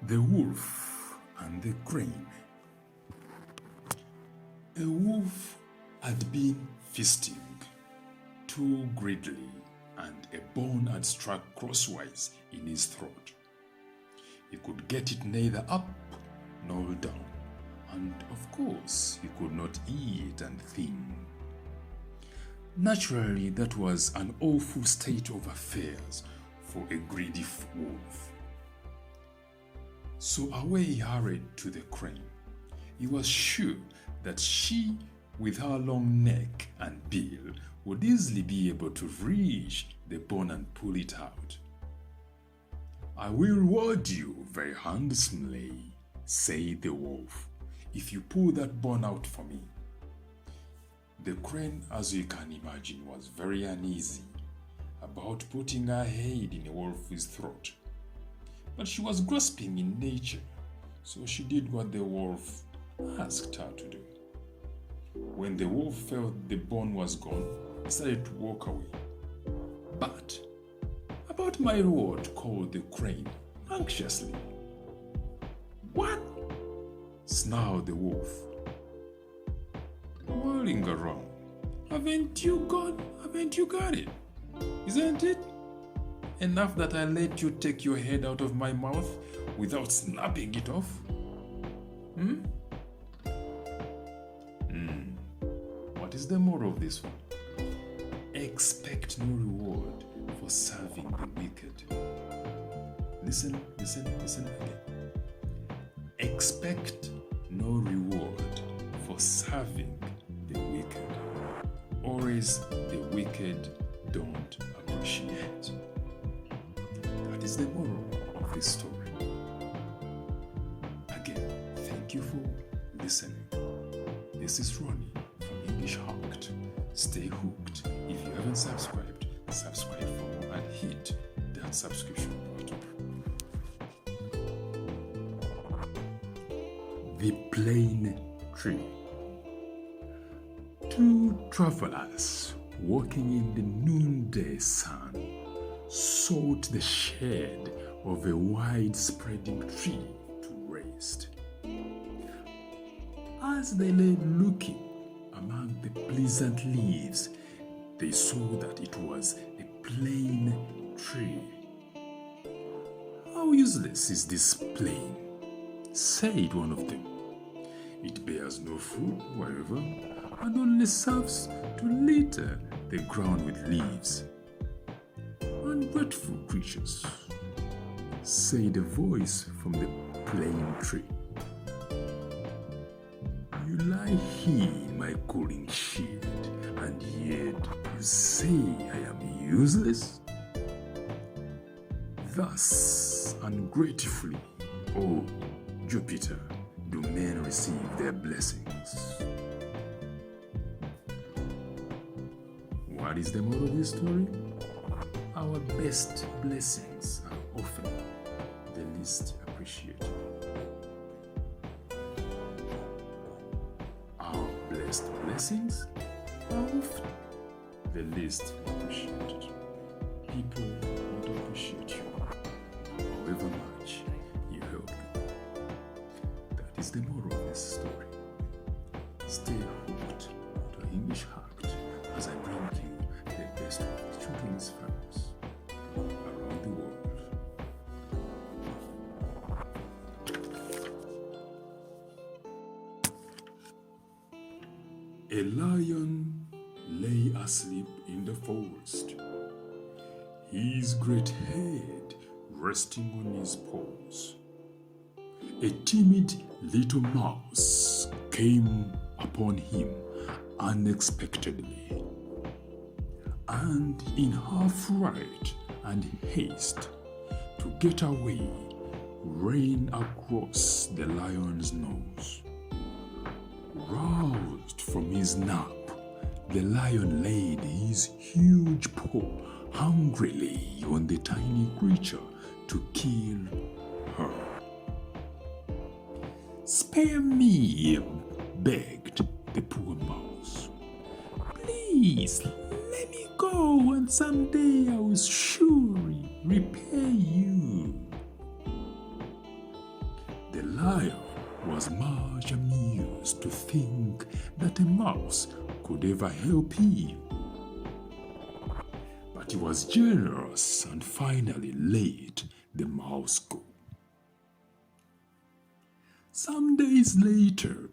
The Wolf and the Crane. A wolf had been feasting too greedily, and a bone had struck crosswise in his throat. He could get it neither up nor down, and of course he could not eat and think. Naturally, that was an awful state of affairs for a greedy wolf. So away he hurried to the crane. He was sure that she, with her long neck and bill, would easily be able to reach the bone and pull it out. "I will reward you very handsomely," said the wolf, "if you pull that bone out for me." The crane, as you can imagine, was very uneasy about putting her head in the wolf's throat. But she was grasping in nature, so she did what the wolf asked her to do. When the wolf felt the bone was gone, he started to walk away. "But about my reward," called the crane anxiously. "What?" snarled the wolf, whirling around. Haven't you got it? Isn't it enough that I let you take your head out of my mouth without snapping it off? What is the moral of this one? Expect no reward for serving the wicked. Listen again. Expect no reward for serving the wicked, or as the wicked don't appreciate. That is the moral of this story. Again, thank you for listening. This is Ronnie from English Hooked. Stay hooked. If you haven't subscribed, subscribe for more and hit that subscription button. The Plane Tree. Two travelers walking in the noonday sun sought the shade of a wide-spreading tree to rest. As they lay looking among the pleasant leaves, they saw that it was a plane tree. "How useless is this plane?" said one of them. "It bears no fruit wherever, and only serves to litter the ground with leaves." "Ungrateful creatures," said a voice from the plane tree. "You lie here in my cooling shade, and yet you say I am useless? Thus ungratefully, O Jupiter, do men receive their blessings." What is the moral of this story? Our best blessings are often the least appreciated. Our blessed blessings are often the least appreciated. People won't appreciate you, however much you help them. That is the moral of this story. Stay hooked to English Hooked as I bring you the best of children's fables around the world. A lion lay asleep in the forest, his great head resting on his paws. A timid little mouse came upon him unexpectedly, and in her fright and haste to get away, ran across the lion's nose. Roused from his nap, the lion laid his huge paw hungrily on the tiny creature to kill her. "Spare me," begged the poor mouse. "Please, let me go, and someday I will surely repay you." lion was much amused to think that a mouse could ever help him. But he was generous and finally let the mouse go. Some days later,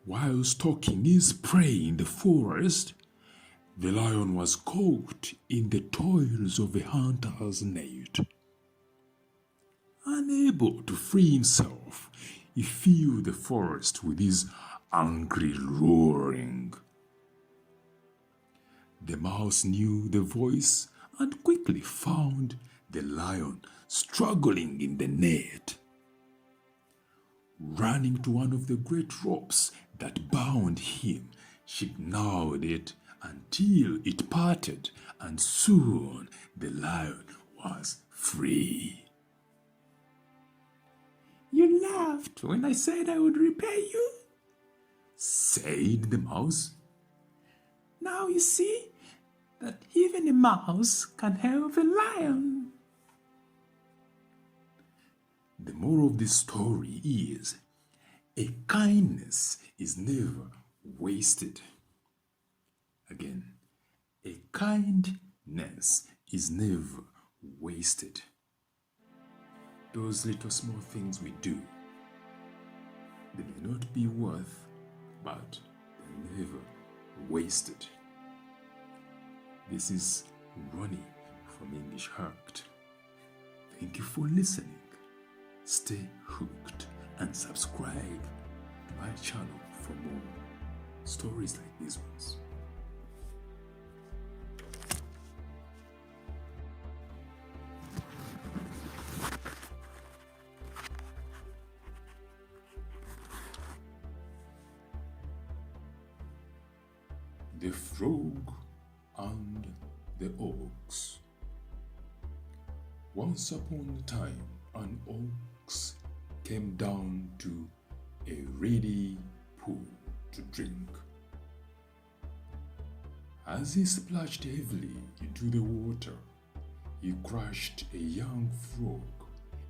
while stalking his prey in the forest, the lion was caught in the toils of a hunter's net. Unable to free himself, he filled the forest with his angry roaring. The mouse knew the voice and quickly found the lion struggling in the net. Running to one of the great ropes that bound him, she gnawed it until it parted, and soon the lion was free. "You laughed when I said I would repay you," said the mouse. "Now you see that even a mouse can help a lion." The moral of this story is, a kindness is never wasted. Again, a kindness is never wasted. Those little small things we do, they may not be worth, but they're never wasted. This is Ronnie from English Hooked. Thank you for listening. Stay hooked and subscribe to my channel for more stories like these ones. The Frog and the Orcs. Once upon a time, an ox came down to a reedy pool to drink. As he splashed heavily into the water, he crushed a young frog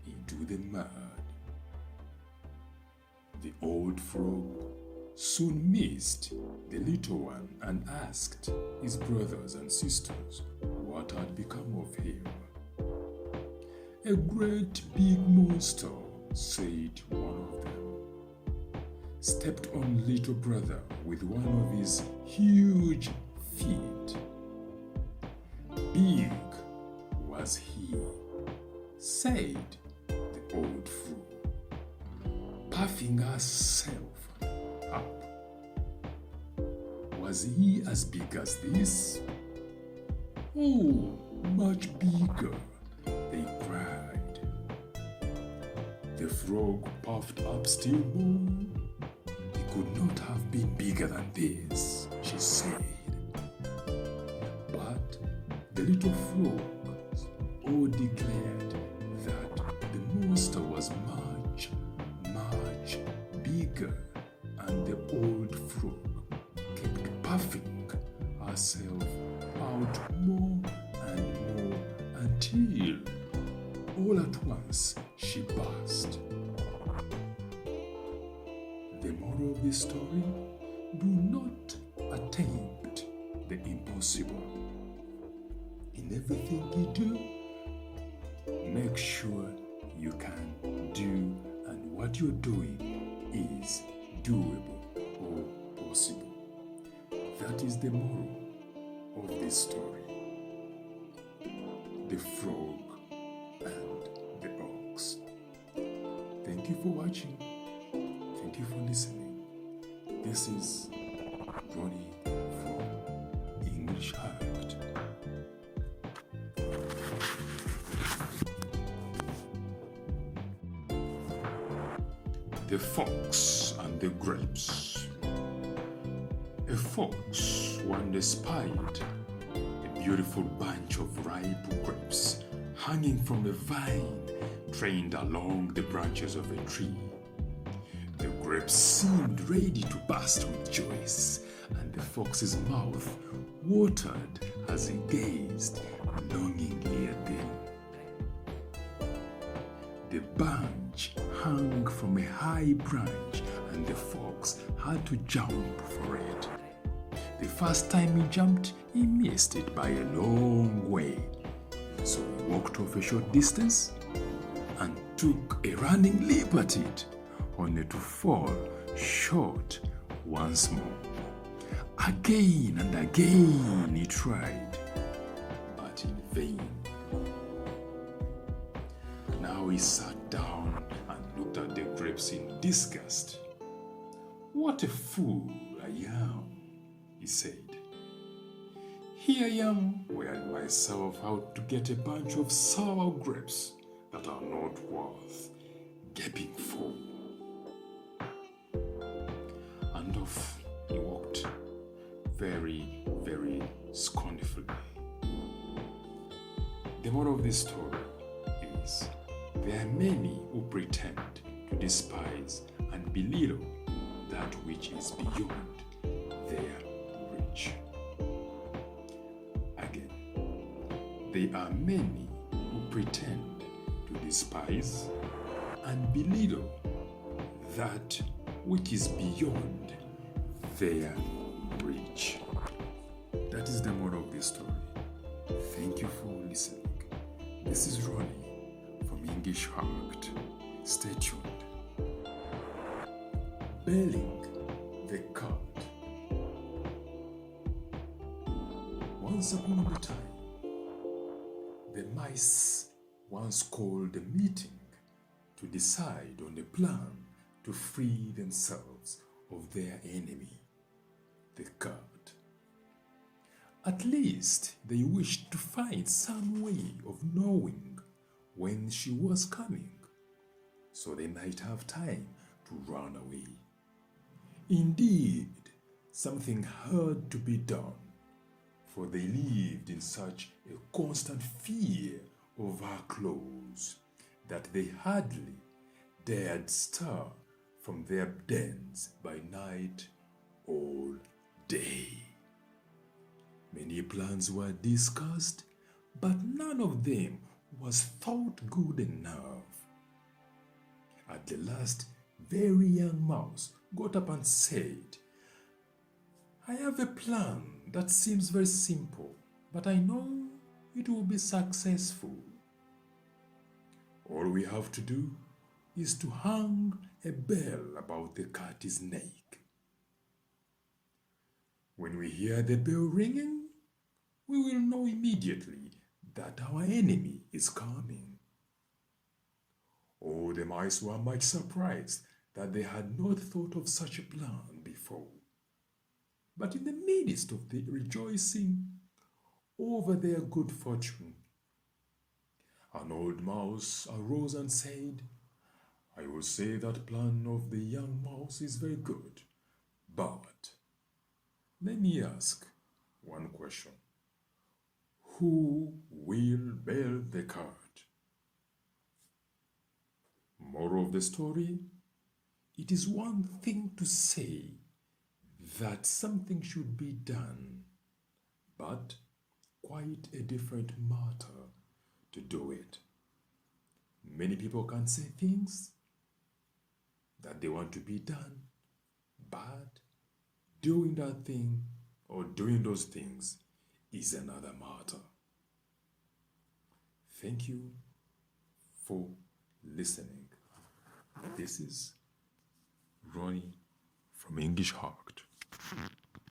into the mud. The old frog soon missed the little one and asked his brothers and sisters what had become of him. "A great big monster," said one of them, "stepped on little brother with one of his huge feet. Big was he," said the old frog, puffing herself up. "Was he as big as this?" "Oh, much bigger," they cried. The frog puffed up still more. "He could not have been bigger than this," she said. But the little frogs all declared that the monster was much, much bigger, and the old frog kept puffing herself out more and more until all at once she burst. The moral of this story: do not attempt the impossible. In everything you do, make sure you can do and what you're doing is doable or possible. That is the moral of this story. The Frog and the Ox. Thank you for watching. Thank you for listening. This is Ronnie from English Hooked. The Fox and the Grapes. A fox one day spied a beautiful bunch of ripe grapes hanging from a vine trained along the branches of a tree. The grapes seemed ready to burst with joy, and the fox's mouth watered as he gazed longingly at them. The bunch hung from a high branch and the fox had to jump for it. The first time he jumped, he missed it by a long way. So he walked off a short distance and took a running leap at it, only to fall short once more. Again and again he tried, but in vain. Now he sat down and looked at the grapes in disgust. "What a fool I am," he said. "Here I am wearing myself out to get a bunch of sour grapes that are not worth gaping for." And off he walked very, very scornfully. The moral of this story is there are many who pretend to despise and belittle that which is beyond their reach. Again, there are many who pretend to despise and belittle that which is beyond their reach. That is the moral of this story. Thank you for listening. This is Ronnie from English Heart. Stay tuned. Belling the cat. Once upon a time, the mice once called a meeting to decide on a plan to free themselves of their enemy, the cat. At least they wished to find some way of knowing when she was coming, so they might have time to run away. Indeed, something had to be done, for they lived in such a constant fear of her claws that they hardly dared stir from their dens by night or day. Many plans were discussed, but none of them was thought good enough. At the last, very young mouse got up and said, "I have a plan that seems very simple, but I know it will be successful. All we have to do is to hang a bell about the cat's neck. When we hear the bell ringing, we will know immediately that our enemy is coming." Oh, the mice were much surprised that they had not thought of such a plan before. But in the midst of the rejoicing over their good fortune, an old mouse arose and said, "I will say that plan of the young mouse is very good, but let me ask one question. Who will bell the cat?" Moral of the story: it is one thing to say that something should be done, but quite a different matter to do it. Many people can say things that they want to be done, but doing that thing or doing those things is another matter. Thank you for listening. This is Ronnie from English Heart.